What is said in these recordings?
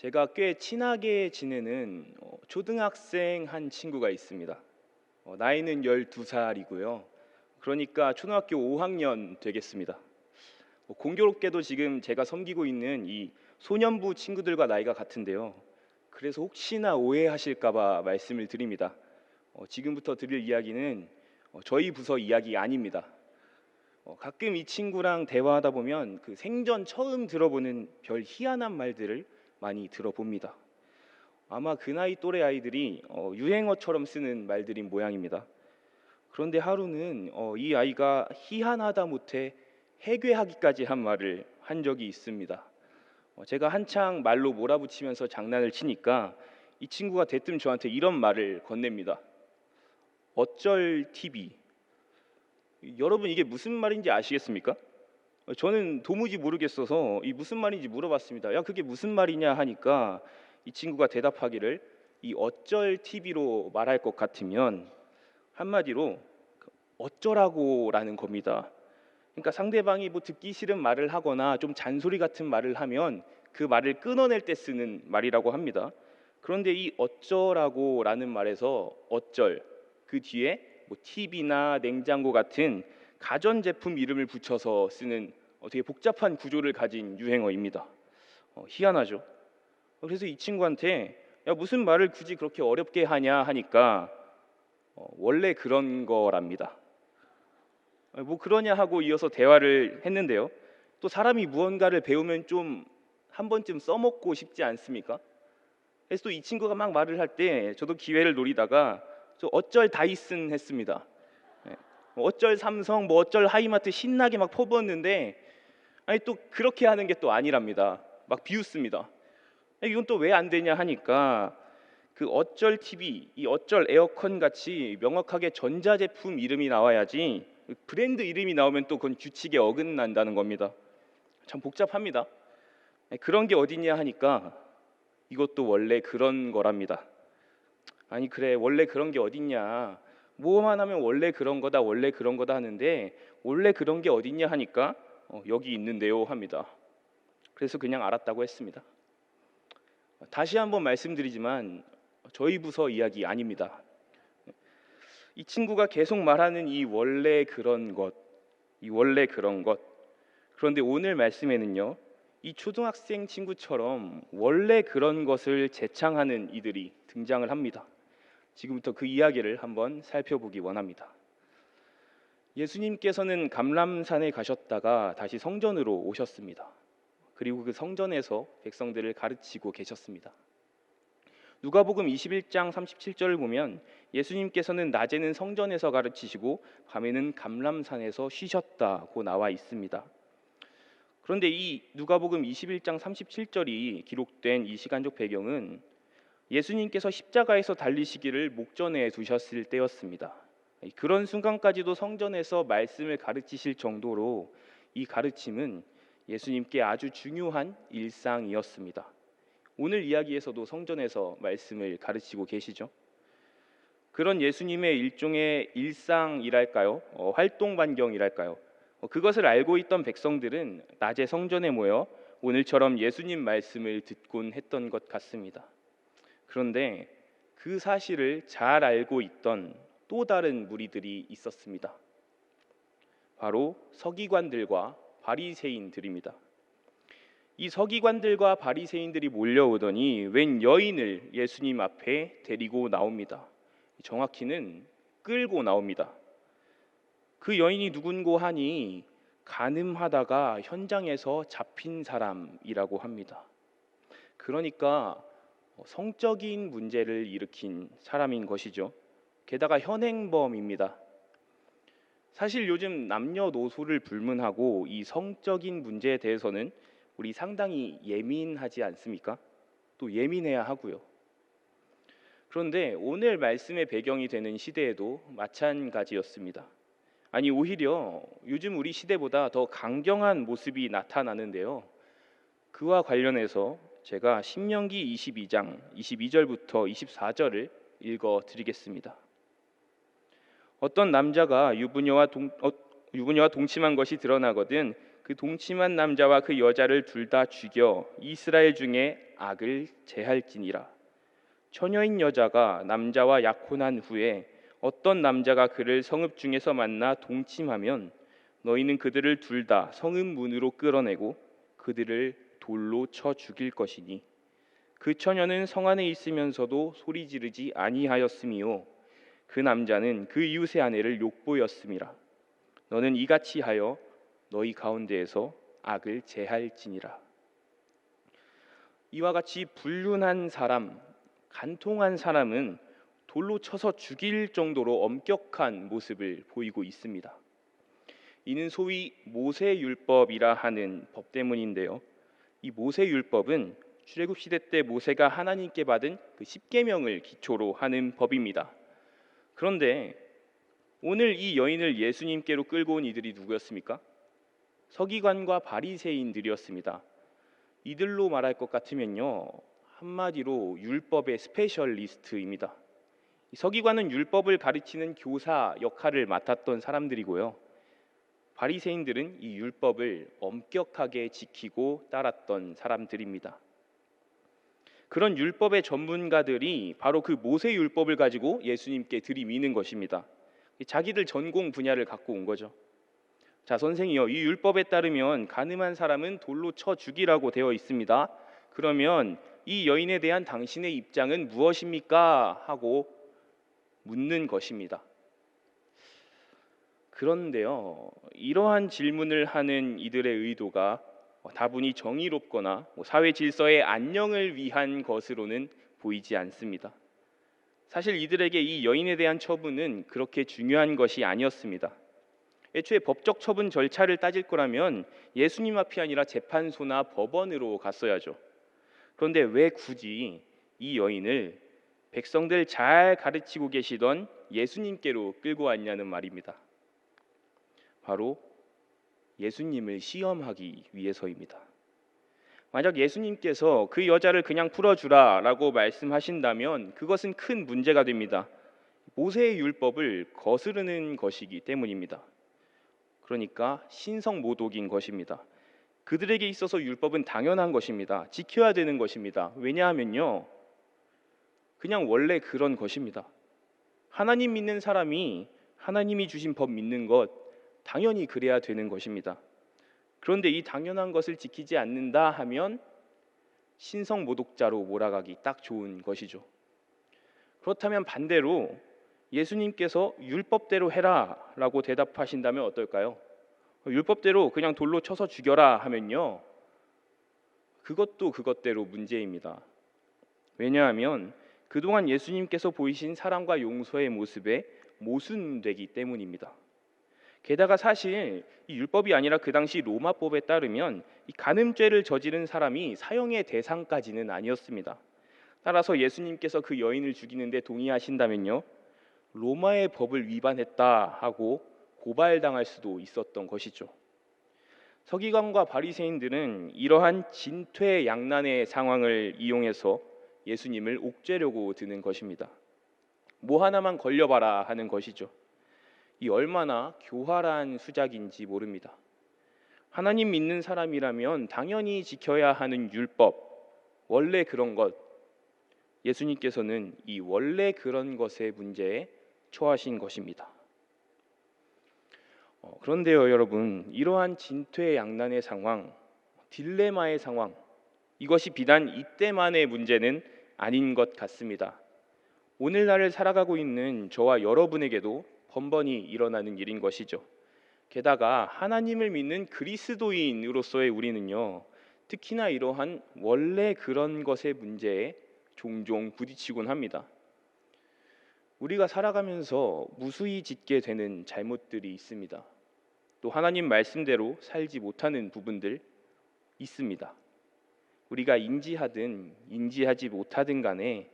제가 꽤 친하게 지내는 초등학생 한 친구가 있습니다. 나이는 12살이고요. 그러니까 초등학교 5학년 되겠습니다. 공교롭게도 지금 제가 섬기고 있는 이 소년부 친구들과 나이가 같은데요. 그래서 혹시나 오해하실까봐 말씀을 드립니다. 지금부터 드릴 이야기는 저희 부서 이야기 아닙니다. 가끔 이 친구랑 대화하다 보면 그 생전 처음 들어보는 별 희한한 말들을 많이 들어봅니다. 아마 그 나이 또래 아이들이 유행어처럼 쓰는 말들인 모양입니다. 그런데 하루는 이 아이가 희한하다 못해 해괴하기까지 한 말을 한 적이 있습니다. 제가 한창 말로 몰아붙이면서 장난을 치니까 이 친구가 대뜸 저한테 이런 말을 건넵니다. 어쩔 TV. 여러분 이게 무슨 말인지 아시겠습니까? 저는 도무지 모르겠어서 이 무슨 말인지 물어봤습니다. 야, 그게 무슨 말이냐 하니까 이 친구가 대답하기를 이 어쩔 TV로 말할 것 같으면 한마디로 어쩌라고라는 겁니다. 그러니까 상대방이 뭐 듣기 싫은 말을 하거나 좀 잔소리 같은 말을 하면 그 말을 끊어낼 때 쓰는 말이라고 합니다. 그런데 이 어쩌라고라는 말에서 어쩔 그 뒤에 뭐 TV나 냉장고 같은 가전제품 이름을 붙여서 쓰는 되게 복잡한 구조를 가진 유행어입니다. 희한하죠. 그래서 이 친구한테 야, 무슨 말을 굳이 그렇게 어렵게 하냐 하니까 원래 그런 거랍니다. 뭐 그러냐 하고 이어서 대화를 했는데요. 또 사람이 무언가를 배우면 좀 한 번쯤 써먹고 싶지 않습니까? 그래서 또 이 친구가 막 말을 할 때 저도 기회를 노리다가 저 어쩔 다이슨 했습니다. 예. 어쩔 삼성, 뭐 어쩔 하이마트 신나게 막 퍼부었는데 아니 또 그렇게 하는 게 또 아니랍니다. 막 비웃습니다. 이건 또 왜 안 되냐 하니까 그 어쩔 TV, 이 어쩔 에어컨 같이 명확하게 전자제품 이름이 나와야지 브랜드 이름이 나오면 또 그건 규칙에 어긋난다는 겁니다. 참 복잡합니다. 그런 게 어딨냐 하니까 이것도 원래 그런 거랍니다. 아니 그래 원래 그런 게 어딨냐, 뭐만 하면 원래 그런 거다 원래 그런 거다 하는데 원래 그런 게 어딨냐 하니까 여기 있는데요 합니다. 그래서 그냥 알았다고 했습니다. 다시 한번 말씀드리지만 저희 부서 이야기 아닙니다. 이 친구가 계속 말하는 이 원래 그런 것, 이 원래 그런 것. 그런데 오늘 말씀에는요, 이 초등학생 친구처럼 원래 그런 것을 재창하는 이들이 등장을 합니다. 지금부터 그 이야기를 한번 살펴보기 원합니다. 예수님께서는 감람산에 가셨다가 다시 성전으로 오셨습니다. 그리고 그 성전에서 백성들을 가르치고 계셨습니다. 누가복음 21장 37절을 보면 예수님께서는 낮에는 성전에서 가르치시고 밤에는 감람산에서 쉬셨다고 나와 있습니다. 그런데 이 누가복음 21장 37절이 기록된 이 시간적 배경은 예수님께서 십자가에서 달리시기를 목전에 두셨을 때였습니다. 그런 순간까지도 성전에서 말씀을 가르치실 정도로 이 가르침은 예수님께 아주 중요한 일상이었습니다. 오늘 이야기에서도 성전에서 말씀을 가르치고 계시죠. 그런 예수님의 일종의 일상이랄까요, 활동 반경이랄까요, 그것을 알고 있던 백성들은 낮에 성전에 모여 오늘처럼 예수님 말씀을 듣곤 했던 것 같습니다. 그런데 그 사실을 잘 알고 있던 또 다른 무리들이 있었습니다. 바로 서기관들과 바리새인들입니다. 이 서기관들과 바리새인들이 몰려오더니 웬 여인을 예수님 앞에 데리고 나옵니다. 정확히는 끌고 나옵니다. 그 여인이 누군고 하니 간음하다가 현장에서 잡힌 사람이라고 합니다. 그러니까 성적인 문제를 일으킨 사람인 것이죠. 게다가 현행범입니다. 사실 요즘 남녀노소를 불문하고 이 성적인 문제에 대해서는 우리 상당히 예민하지 않습니까? 또 예민해야 하고요. 그런데 오늘 말씀의 배경이 되는 시대에도 마찬가지였습니다. 아니 오히려 요즘 우리 시대보다 더 강경한 모습이 나타나는데요. 그와 관련해서 제가 신명기 22장 22절부터 24절을 읽어 드리겠습니다. 어떤 남자가 유부녀와 동침한 것이 드러나거든 그 그 동침한 남자와 그 여자를 둘 다 죽여 이스라엘 중에 악을 제할지니라. 처녀인 여자가 남자와 약혼한 후에 어떤 남자가 그를 성읍 중에서 만나 동침하면 너희는 그들을 둘 다 성읍 문으로 끌어내고 그들을 돌로 쳐 죽일 것이니 그 처녀는 성 안에 있으면서도 소리 지르지 아니하였음이요 그 남자는 그 이웃의 아내를 욕보였음이라. 너는 이같이 하여 너희 가운데에서 악을 제할지니라. 이와 같이 불륜한 사람, 간통한 사람은 돌로 쳐서 죽일 정도로 엄격한 모습을 보이고 있습니다. 이는 소위 모세율법이라 하는 법 때문인데요. 이 모세율법은 출애굽 시대 때 모세가 하나님께 받은 그 십계명을 기초로 하는 법입니다. 그런데 오늘 이 여인을 예수님께로 끌고 온 이들이 누구였습니까? 서기관과 바리새인들이었습니다. 이들로 말할 것 같으면요, 한마디로 율법의 스페셜리스트입니다. 서기관은 율법을 가르치는 교사 역할을 맡았던 사람들이고요, 바리새인들은 이 율법을 엄격하게 지키고 따랐던 사람들입니다. 그런 율법의 전문가들이 바로 그 모세 율법을 가지고 예수님께 들이미는 것입니다. 자기들 전공 분야를 갖고 온 거죠. 자, 선생이요, 이 율법에 따르면 가늠한 사람은 돌로 쳐 죽이라고 되어 있습니다. 그러면 이 여인에 대한 당신의 입장은 무엇입니까? 하고 묻는 것입니다. 그런데요, 이러한 질문을 하는 이들의 의도가 다분히 정의롭거나 사회 질서의 안녕을 위한 것으로는 보이지 않습니다. 사실 이들에게 이 여인에 대한 처분은 그렇게 중요한 것이 아니었습니다. 애초에 법적 처분 절차를 따질 거라면 예수님 앞이 아니라 재판소나 법원으로 갔어야죠. 그런데 왜 굳이 이 여인을 백성들 잘 가르치고 계시던 예수님께로 끌고 왔냐는 말입니다. 바로 예수님을 시험하기 위해서입니다. 만약 예수님께서 그 여자를 그냥 풀어주라라고 말씀하신다면 그것은 큰 문제가 됩니다. 모세의 율법을 거스르는 것이기 때문입니다. 그러니까 신성모독인 것입니다. 그들에게 있어서 율법은 당연한 것입니다. 지켜야 되는 것입니다. 왜냐하면요, 그냥 원래 그런 것입니다. 하나님 믿는 사람이 하나님이 주신 법 믿는 것, 당연히 그래야 되는 것입니다. 그런데 이 당연한 것을 지키지 않는다 하면 신성모독자로 몰아가기 딱 좋은 것이죠. 그렇다면 반대로 예수님께서 율법대로 해라 라고 대답하신다면 어떨까요? 율법대로 그냥 돌로 쳐서 죽여라 하면요, 그것도 그것대로 문제입니다. 왜냐하면 그동안 예수님께서 보이신 사랑과 용서의 모습에 모순되기 때문입니다. 게다가 사실 이 율법이 아니라 그 당시 로마법에 따르면 이 간음죄를 저지른 사람이 사형의 대상까지는 아니었습니다. 따라서 예수님께서 그 여인을 죽이는데 동의하신다면요, 로마의 법을 위반했다 하고 고발당할 수도 있었던 것이죠. 서기관과 바리새인들은 이러한 진퇴양난의 상황을 이용해서 예수님을 옥죄려고 드는 것입니다. 뭐 하나만 걸려봐라 하는 것이죠. 이 얼마나 교활한 수작인지 모릅니다. 하나님 믿는 사람이라면 당연히 지켜야 하는 율법, 원래 그런 것, 예수님께서는 이 원래 그런 것의 문제에 처하신 것입니다. 그런데요, 여러분, 이러한 진퇴양난의 상황, 딜레마의 상황, 이것이 비단 이때만의 문제는 아닌 것 같습니다. 오늘날을 살아가고 있는 저와 여러분에게도 번번이 일어나는 일인 것이죠. 게다가 하나님을 믿는 그리스도인으로서의 우리는요, 특히나 이러한 원래 그런 것의 문제에 종종 부딪히곤 합니다. 우리가 살아가면서 무수히 짓게 되는 잘못들이 있습니다. 또 하나님 말씀대로 살지 못하는 부분들 있습니다. 우리가 인지하든 인지하지 못하든 간에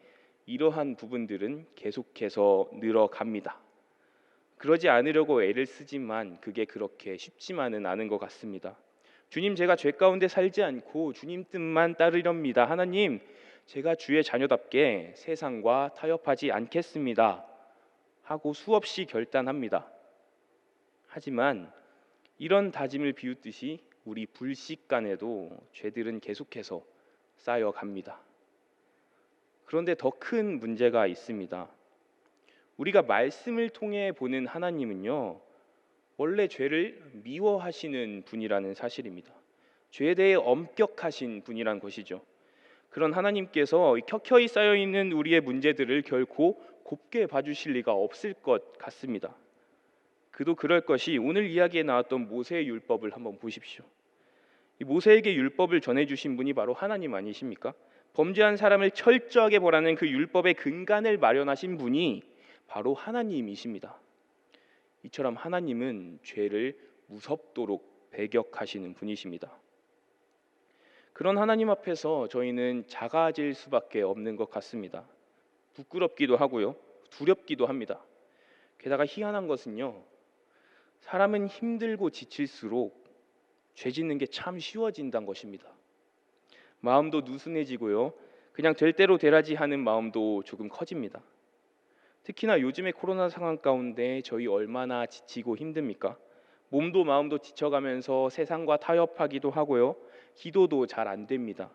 이러한 부분들은 계속해서 늘어갑니다. 그러지 않으려고 애를 쓰지만 그게 그렇게 쉽지만은 않은 것 같습니다. 주님, 제가 죄 가운데 살지 않고 주님 뜻만 따르렵니다. 하나님, 제가 주의 자녀답게 세상과 타협하지 않겠습니다 하고 수없이 결단합니다. 하지만 이런 다짐을 비웃듯이 우리 불식 간에도 죄들은 계속해서 쌓여갑니다. 그런데 더 큰 문제가 있습니다. 우리가 말씀을 통해 보는 하나님은요, 원래 죄를 미워하시는 분이라는 사실입니다. 죄에 대해 엄격하신 분이란 것이죠. 그런 하나님께서 켜켜이 쌓여있는 우리의 문제들을 결코 곱게 봐주실 리가 없을 것 같습니다. 그도 그럴 것이 오늘 이야기에 나왔던 모세의 율법을 한번 보십시오. 이 모세에게 율법을 전해주신 분이 바로 하나님 아니십니까? 범죄한 사람을 철저하게 벌하는 그 율법의 근간을 마련하신 분이 바로 하나님이십니다. 이처럼 하나님은 죄를 무섭도록 배격하시는 분이십니다. 그런 하나님 앞에서 저희는 작아질 수밖에 없는 것 같습니다. 부끄럽기도 하고요, 두렵기도 합니다. 게다가 희한한 것은요, 사람은 힘들고 지칠수록 죄 짓는 게 참 쉬워진다는 것입니다. 마음도 느슨해지고요, 그냥 될 대로 되라지 하는 마음도 조금 커집니다. 특히나 요즘의 코로나 상황 가운데 저희 얼마나 지치고 힘듭니까? 몸도 마음도 지쳐가면서 세상과 타협하기도 하고요, 기도도 잘 안 됩니다.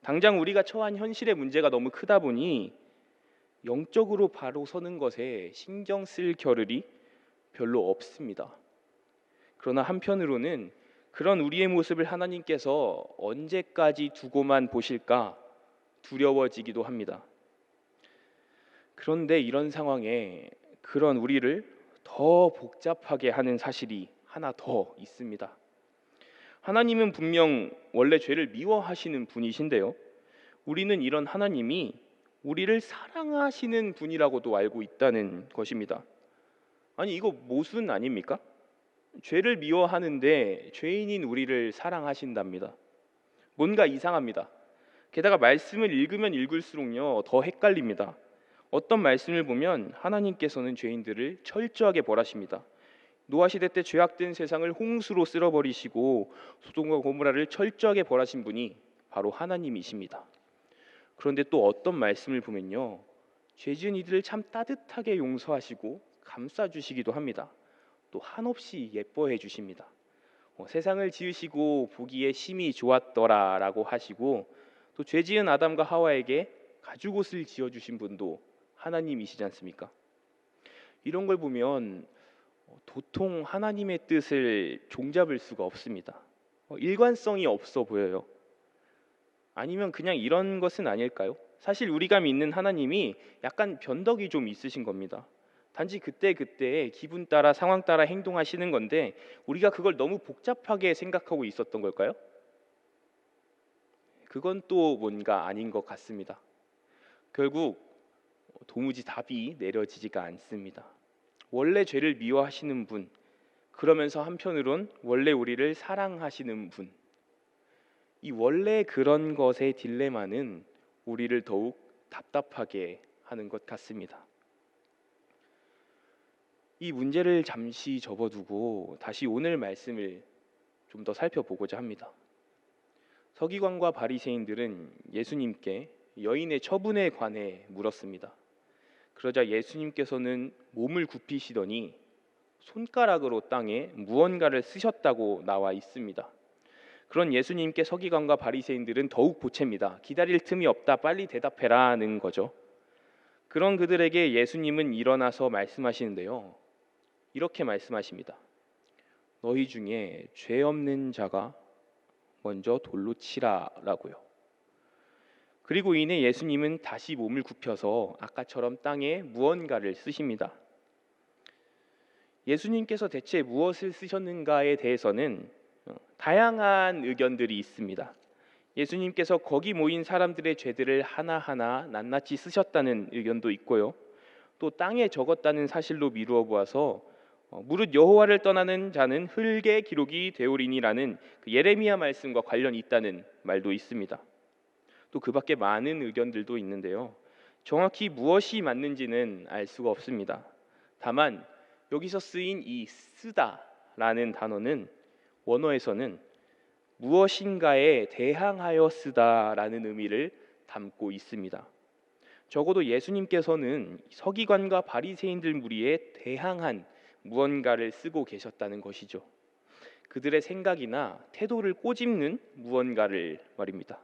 당장 우리가 처한 현실의 문제가 너무 크다 보니 영적으로 바로 서는 것에 신경 쓸 겨를이 별로 없습니다. 그러나 한편으로는 그런 우리의 모습을 하나님께서 언제까지 두고만 보실까 두려워지기도 합니다. 그런데 이런 상황에 그런 우리를 더 복잡하게 하는 사실이 하나 더 있습니다. 하나님은 분명 원래 죄를 미워하시는 분이신데요, 우리는 이런 하나님이 우리를 사랑하시는 분이라고도 알고 있다는 것입니다. 아니, 이거 모순 아닙니까? 죄를 미워하는데 죄인인 우리를 사랑하신답니다. 뭔가 이상합니다. 게다가 말씀을 읽으면 읽을수록요, 더 헷갈립니다. 어떤 말씀을 보면 하나님께서는 죄인들을 철저하게 벌하십니다. 노아시대 때 죄악된 세상을 홍수로 쓸어버리시고 소돔과 고모라를 철저하게 벌하신 분이 바로 하나님이십니다. 그런데 또 어떤 말씀을 보면요, 죄 지은 이들을 참 따뜻하게 용서하시고 감싸주시기도 합니다. 또 한없이 예뻐해 주십니다. 세상을 지으시고 보기에 심히 좋았더라라고 하시고, 또 죄 지은 아담과 하와에게 가죽옷을 지어주신 분도 하나님이시지 않습니까? 이런 걸 보면 도통 하나님의 뜻을 종잡을 수가 없습니다. 일관성이 없어 보여요. 아니면 그냥 이런 것은 아닐까요? 사실 우리가 믿는 하나님이 약간 변덕이 좀 있으신 겁니다. 단지 그때그때 기분 따라 상황 따라 행동하시는 건데 우리가 그걸 너무 복잡하게 생각하고 있었던 걸까요? 그건 또 뭔가 아닌 것 같습니다. 결국 도무지 답이 내려지지가 않습니다. 원래 죄를 미워하시는 분, 그러면서 한편으론 원래 우리를 사랑하시는 분, 이 원래 그런 것의 딜레마는 우리를 더욱 답답하게 하는 것 같습니다. 이 문제를 잠시 접어두고 다시 오늘 말씀을 좀 더 살펴보고자 합니다. 서기관과 바리새인들은 예수님께 여인의 처분에 관해 물었습니다. 그러자 예수님께서는 몸을 굽히시더니 손가락으로 땅에 무언가를 쓰셨다고 나와 있습니다. 그런 예수님께 서기관과 바리새인들은 더욱 보챕니다. 기다릴 틈이 없다, 빨리 대답해라는 거죠. 그런 그들에게 예수님은 일어나서 말씀하시는데요, 이렇게 말씀하십니다. 너희 중에 죄 없는 자가 먼저 돌로 치라라고요. 그리고 이내 예수님은 다시 몸을 굽혀서 아까처럼 땅에 무언가를 쓰십니다. 예수님께서 대체 무엇을 쓰셨는가에 대해서는 다양한 의견들이 있습니다. 예수님께서 거기 모인 사람들의 죄들을 하나하나 낱낱이 쓰셨다는 의견도 있고요, 또 땅에 적었다는 사실로 미루어 보아서 무릇 여호와를 떠나는 자는 흙의 기록이 되오리니라는 그 예레미야 말씀과 관련이 있다는 말도 있습니다. 또 그 밖에 많은 의견들도 있는데요, 정확히 무엇이 맞는지는 알 수가 없습니다. 다만 여기서 쓰인 이 쓰다라는 단어는 원어에서는 무엇인가에 대항하여 쓰다라는 의미를 담고 있습니다. 적어도 예수님께서는 서기관과 바리새인들 무리에 대항한 무언가를 쓰고 계셨다는 것이죠. 그들의 생각이나 태도를 꼬집는 무언가를 말입니다.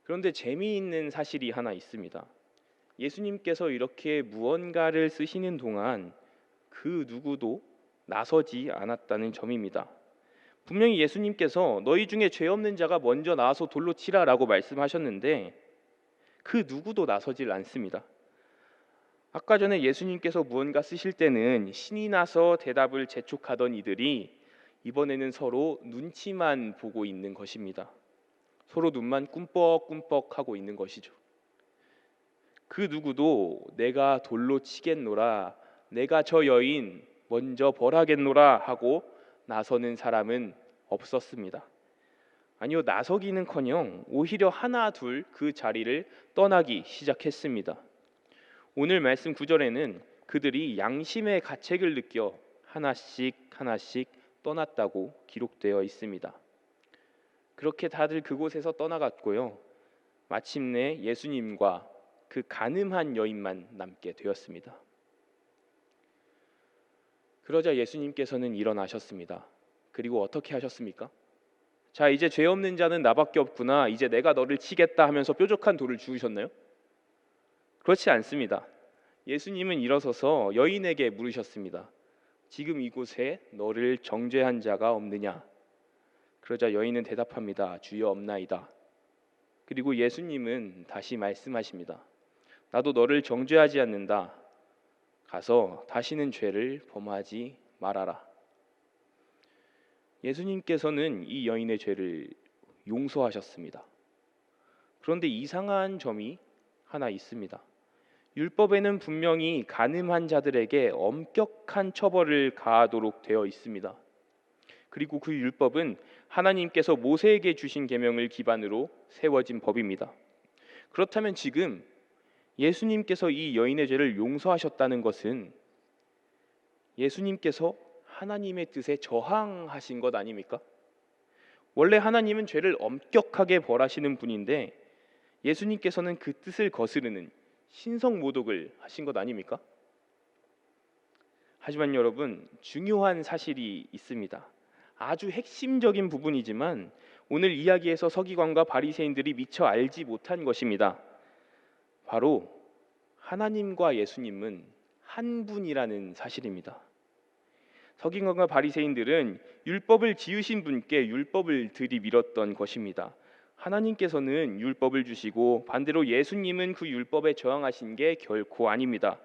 그런데 재미있는 사실이 하나 있습니다. 예수님께서 이렇게 무언가를 쓰시는 동안 그 누구도 나서지 않았다는 점입니다. 분명히 예수님께서 너희 중에 죄 없는 자가 먼저 나와서 돌로 치라라고 말씀하셨는데 그 누구도 나서질 않습니다. 아까 전에 예수님께서 무언가 쓰실 때는 신이 나서 대답을 재촉하던 이들이 이번에는 서로 눈치만 보고 있는 것입니다. 서로 눈만 꿈뻑꿈뻑 하고 있는 것이죠. 그 누구도 내가 돌로 치겠노라, 내가 저 여인 먼저 벌하겠노라 하고 나서는 사람은 없었습니다. 아니요, 나서기는커녕 오히려 하나 둘 그 자리를 떠나기 시작했습니다. 오늘 말씀 9절에는 그들이 양심의 가책을 느껴 하나씩 하나씩 떠났다고 기록되어 있습니다. 그렇게 다들 그곳에서 떠나갔고요. 마침내 예수님과 그 간음한 여인만 남게 되었습니다. 그러자 예수님께서는 일어나셨습니다. 그리고 어떻게 하셨습니까? 자, 이제 죄 없는 자는 나밖에 없구나, 이제 내가 너를 치겠다 하면서 뾰족한 돌을 주우셨나요? 그렇지 않습니다. 예수님은 일어서서 여인에게 물으셨습니다. 지금 이곳에 너를 정죄한 자가 없느냐? 그러자 여인은 대답합니다. 주여, 없나이다. 그리고 예수님은 다시 말씀하십니다. 나도 너를 정죄하지 않는다. 가서 다시는 죄를 범하지 말아라. 예수님께서는 이 여인의 죄를 용서하셨습니다. 그런데 이상한 점이 하나 있습니다. 율법에는 분명히 간음한 자들에게 엄격한 처벌을 가하도록 되어 있습니다. 그리고 그 율법은 하나님께서 모세에게 주신 계명을 기반으로 세워진 법입니다. 그렇다면 지금 예수님께서 이 여인의 죄를 용서하셨다는 것은 예수님께서 하나님의 뜻에 저항하신 것 아닙니까? 원래 하나님은 죄를 엄격하게 벌하시는 분인데 예수님께서는 그 뜻을 거스르는 신성모독을 하신 것 아닙니까? 하지만 여러분, 중요한 사실이 있습니다. 아주 핵심적인 부분이지만 오늘 이야기에서 서기관과 바리새인들이 미처 알지 못한 것입니다. 바로 하나님과 예수님은 한 분이라는 사실입니다. 서기관과 바리새인들은 율법을 지으신 분께 율법을 들이밀었던 것입니다. 하나님께서는 율법을 주시고 반대로 예수님은 그 율법에 저항하신 게 결코 아닙니다.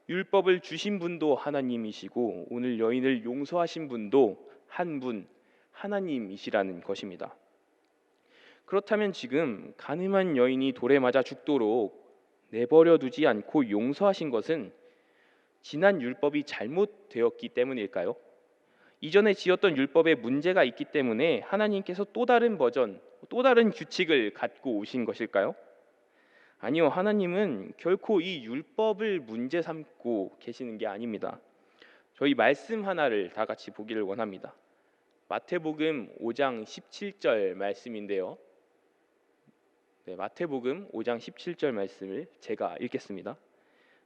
율법을 주신 분도 하나님이시고 오늘 여인을 용서하신 분도 한 분, 하나님이시라는 것입니다. 그렇다면 지금 간음한 여인이 돌에 맞아 죽도록 내버려 두지 않고 용서하신 것은 지난 율법이 잘못되었기 때문일까요? 이전에 지었던 율법에 문제가 있기 때문에 하나님께서 또 다른 버전, 또 다른 규칙을 갖고 오신 것일까요? 아니요, 하나님은 결코 이 율법을 문제 삼고 계시는 게 아닙니다. 저희 말씀 하나를 다 같이 보기를 원합니다. 마태복음 5장 17절 말씀인데요. 마태복음 5장 17절 말씀을 제가 읽겠습니다.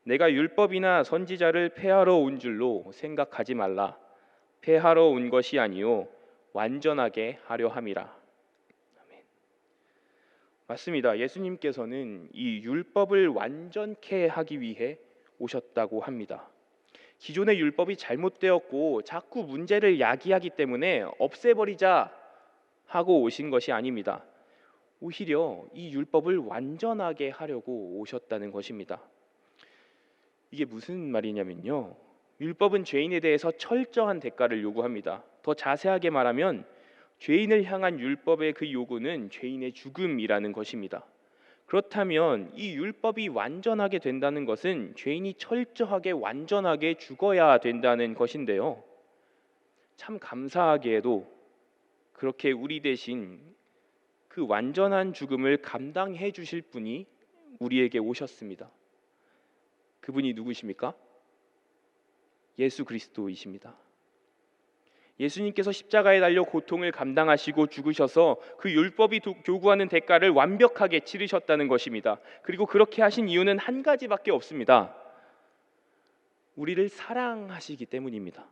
내가 율법이나 선지자를 폐하러 온 줄로 생각하지 말라. 폐하러 온 것이 아니요 완전하게 하려 함이라. 아멘. 맞습니다. 예수님께서는 이 율법을 완전케 하기 위해 오셨다고 합니다. 기존의 율법이 잘못되었고 자꾸 문제를 야기하기 때문에 없애버리자 하고 오신 것이 아닙니다. 오히려 이 율법을 완전하게 하려고 오셨다는 것입니다. 이게 무슨 말이냐면요, 율법은 죄인에 대해서 철저한 대가를 요구합니다. 더 자세하게 말하면 죄인을 향한 율법의 그 요구는 죄인의 죽음이라는 것입니다. 그렇다면 이 율법이 완전하게 된다는 것은 죄인이 철저하게 완전하게 죽어야 된다는 것인데요, 참 감사하게도 그렇게 우리 대신 그 완전한 죽음을 감당해 주실 분이 우리에게 오셨습니다. 그분이 누구십니까? 예수 그리스도이십니다. 예수님께서 십자가에 달려 고통을 감당하시고 죽으셔서 그 율법이 요구하는 대가를 완벽하게 치르셨다는 것입니다. 그리고 그렇게 하신 이유는 한 가지밖에 없습니다. 우리를 사랑하시기 때문입니다.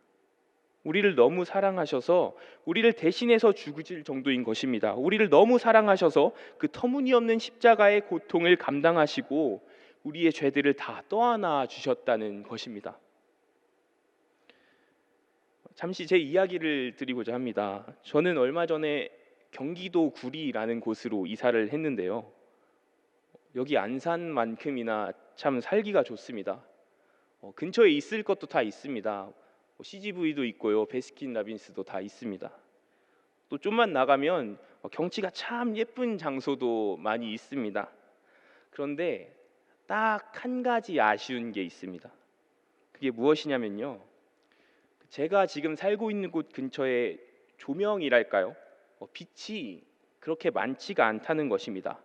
우리를 너무 사랑하셔서 우리를 대신해서 죽으실 정도인 것입니다. 우리를 너무 사랑하셔서 그 터무니없는 십자가의 고통을 감당하시고 우리의 죄들을 다 떠안아 주셨다는 것입니다. 잠시 제 이야기를 드리고자 합니다. 저는 얼마 전에 경기도 구리라는 곳으로 이사를 했는데요. 여기 안산만큼이나 참 살기가 좋습니다. 근처에 있을 것도 다 있습니다. CGV도 있고요, 베스킨라빈스도 다 있습니다. 또 좀만 나가면 경치가 참 예쁜 장소도 많이 있습니다. 그런데 딱 한 가지 아쉬운 게 있습니다. 그게 무엇이냐면요, 제가 지금 살고 있는 곳 근처에 조명이랄까요? 빛이 그렇게 많지가 않다는 것입니다.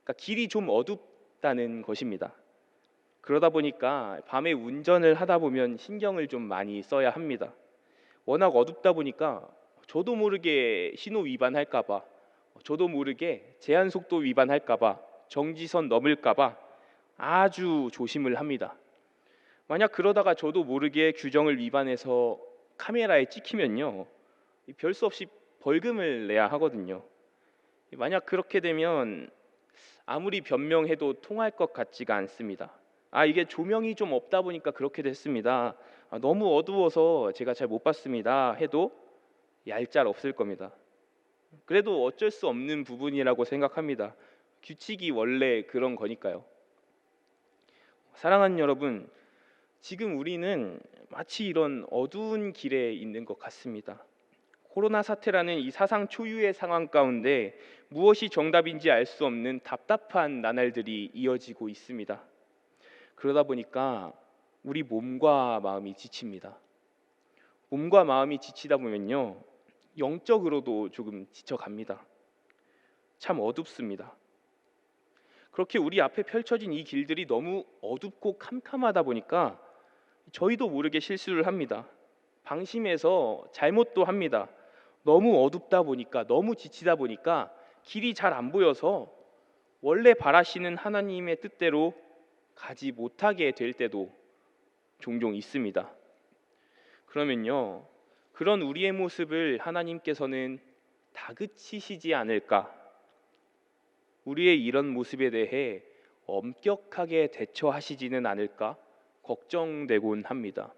그러니까 길이 좀 어둡다는 것입니다. 그러다 보니까 밤에 운전을 하다 보면 신경을 좀 많이 써야 합니다. 워낙 어둡다 보니까 저도 모르게 신호 위반할까봐, 저도 모르게 제한 속도 위반할까봐, 정지선 넘을까봐 아주 조심을 합니다. 만약 그러다가 저도 모르게 규정을 위반해서 카메라에 찍히면요, 별 수 없이 벌금을 내야 하거든요. 만약 그렇게 되면 아무리 변명해도 통할 것 같지가 않습니다. 이게 조명이 좀 없다 보니까 그렇게 됐습니다. 너무 어두워서 제가 잘 못 봤습니다 해도 얄짤 없을 겁니다. 그래도 어쩔 수 없는 부분이라고 생각합니다. 규칙이 원래 그런 거니까요. 사랑하는 여러분, 지금 우리는 마치 이런 어두운 길에 있는 것 같습니다. 코로나 사태라는 이 사상 초유의 상황 가운데 무엇이 정답인지 알 수 없는 답답한 나날들이 이어지고 있습니다. 그러다 보니까 우리 몸과 마음이 지칩니다. 몸과 마음이 지치다 보면요, 영적으로도 조금 지쳐갑니다. 참 어둡습니다. 그렇게 우리 앞에 펼쳐진 이 길들이 너무 어둡고 캄캄하다 보니까 저희도 모르게 실수를 합니다. 방심해서 잘못도 합니다. 너무 어둡다 보니까, 너무 지치다 보니까 길이 잘 안 보여서 원래 바라시는 하나님의 뜻대로 가지 못하게 될 때도 종종 있습니다. 그러면요, 그런 우리의 모습을 하나님께서는 다그치시지 않을까? 우리의 이런 모습에 대해 엄격하게 대처하시지는 않을까 걱정되곤 합니다.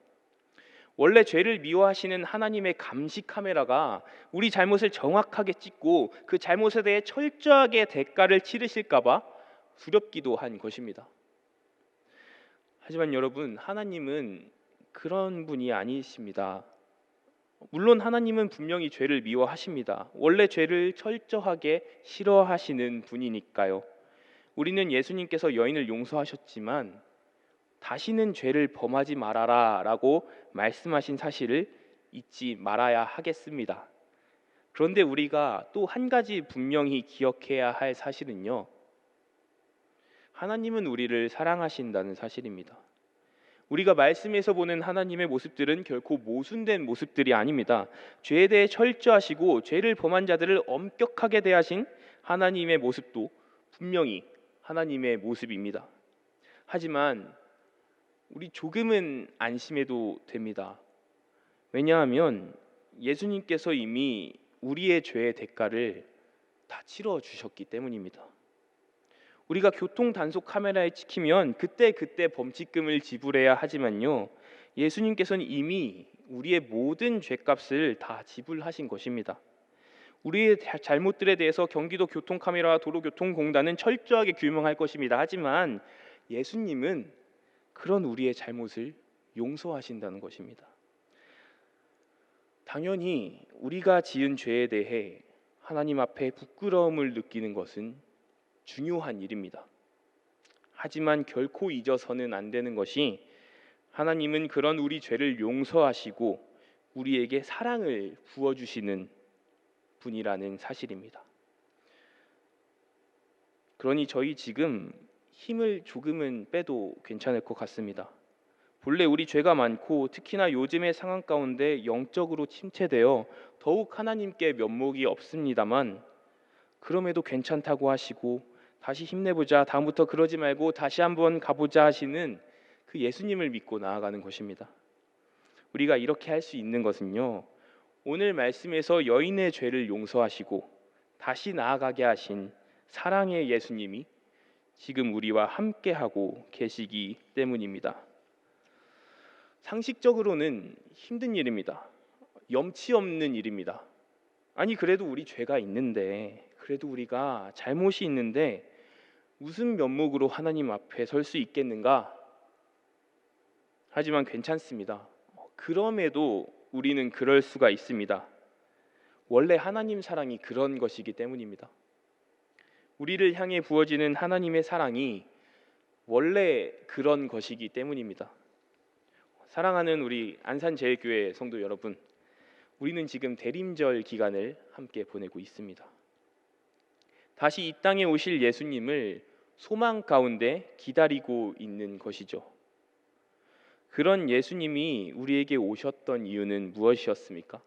원래 죄를 미워하시는 하나님의 감시 카메라가 우리 잘못을 정확하게 찍고 그 잘못에 대해 철저하게 대가를 치르실까 봐 두렵기도 한 것입니다. 하지만 여러분, 하나님은 그런 분이 아니십니다. 물론 하나님은 분명히 죄를 미워하십니다. 원래 죄를 철저하게 싫어하시는 분이니까요. 우리는 예수님께서 여인을 용서하셨지만 다시는 죄를 범하지 말아라 라고 말씀하신 사실을 잊지 말아야 하겠습니다. 그런데 우리가 또 한 가지 분명히 기억해야 할 사실은요, 하나님은 우리를 사랑하신다는 사실입니다. 우리가 말씀에서 보는 하나님의 모습들은 결코 모순된 모습들이 아닙니다. 죄에 대해 철저하시고 죄를 범한 자들을 엄격하게 대하신 하나님의 모습도 분명히 하나님의 모습입니다. 하지만 우리 조금은 안심해도 됩니다. 왜냐하면 예수님께서 이미 우리의 죄의 대가를 다 치러 주셨기 때문입니다. 우리가 교통 단속 카메라에 찍히면 그때 범칙금을 지불해야 하지만요, 예수님께서는 이미 우리의 모든 죄값을 다 지불하신 것입니다. 우리의 잘못들에 대해서 경기도 교통카메라와 도로교통공단은 철저하게 규명할 것입니다. 하지만 예수님은 그런 우리의 잘못을 용서하신다는 것입니다. 당연히 우리가 지은 죄에 대해 하나님 앞에 부끄러움을 느끼는 것은 중요한 일입니다. 하지만 결코 잊어서는 안 되는 것이 하나님은 그런 우리 죄를 용서하시고 우리에게 사랑을 부어주시는 분이라는 사실입니다. 그러니 저희 지금 힘을 조금은 빼도 괜찮을 것 같습니다. 본래 우리 죄가 많고 특히나 요즘의 상황 가운데 영적으로 침체되어 더욱 하나님께 면목이 없습니다만, 그럼에도 괜찮다고 하시고 다시 힘내보자, 다음부터 그러지 말고 다시 한번 가보자 하시는 그 예수님을 믿고 나아가는 것입니다. 우리가 이렇게 할 수 있는 것은요, 오늘 말씀에서 여인의 죄를 용서하시고 다시 나아가게 하신 사랑의 예수님이 지금 우리와 함께하고 계시기 때문입니다. 상식적으로는 힘든 일입니다. 염치 없는 일입니다. 아니, 그래도 우리 죄가 있는데, 그래도 우리가 잘못이 있는데 무슨 면목으로 하나님 앞에 설 수 있겠는가? 하지만 괜찮습니다. 그럼에도 우리는 그럴 수가 있습니다. 원래 하나님 사랑이 그런 것이기 때문입니다. 우리를 향해 부어지는 하나님의 사랑이 원래 그런 것이기 때문입니다. 사랑하는 우리 안산제일교회 성도 여러분, 우리는 지금 대림절 기간을 함께 보내고 있습니다. 다시 이 땅에 오실 예수님을 소망 가운데 기다리고 있는 것이죠. 그런 예수님이 우리에게 오셨던 이유는 무엇이었습니까?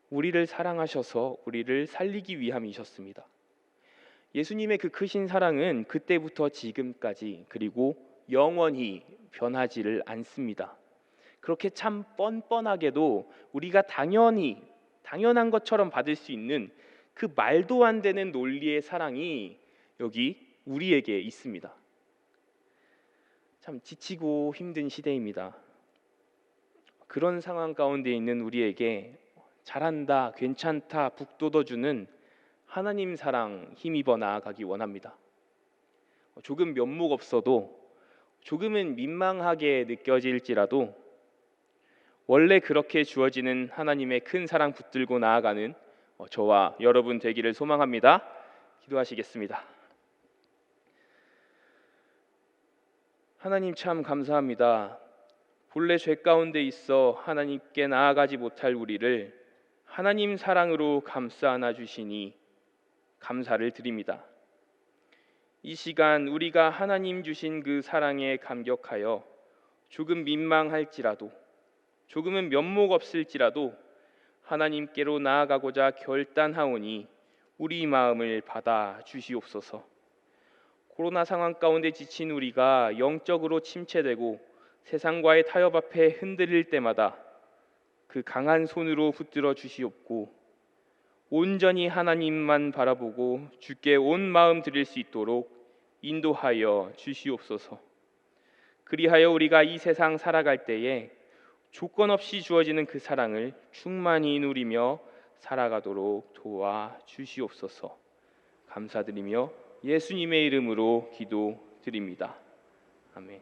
우리를 사랑하셔서 우리를 살리기 위함이셨습니다. 예수님의 그 크신 사랑은 그때부터 지금까지 그리고 영원히 변하지를 않습니다. 그렇게 참 뻔뻔하게도 우리가 당연한 것처럼 받을 수 있는 그 말도 안 되는 논리의 사랑이 여기 우리에게 있습니다. 참 지치고 힘든 시대입니다. 그런 상황 가운데 있는 우리에게 잘한다, 괜찮다, 북돋워주는 하나님 사랑 힘입어 나아가기 원합니다. 조금 면목 없어도, 조금은 민망하게 느껴질지라도 원래 그렇게 주어지는 하나님의 큰 사랑 붙들고 나아가는 저와 여러분 되기를 소망합니다. 기도하시겠습니다. 하나님 참 감사합니다. 본래 죄 가운데 있어 하나님께 나아가지 못할 우리를 하나님 사랑으로 감싸 안아 주시니 감사를 드립니다. 이 시간 우리가 하나님 주신 그 사랑에 감격하여 조금 민망할지라도, 조금은 면목 없을지라도 하나님께로 나아가고자 결단하오니 우리 마음을 받아 주시옵소서. 코로나 상황 가운데 지친 우리가 영적으로 침체되고 세상과의 타협 앞에 흔들릴 때마다 그 강한 손으로 붙들어 주시옵고 온전히 하나님만 바라보고 주께 온 마음 드릴 수 있도록 인도하여 주시옵소서. 그리하여 우리가 이 세상 살아갈 때에 조건 없이 주어지는 그 사랑을 충만히 누리며 살아가도록 도와 주시옵소서. 감사드리며 예수님의 이름으로 기도드립니다. 아멘.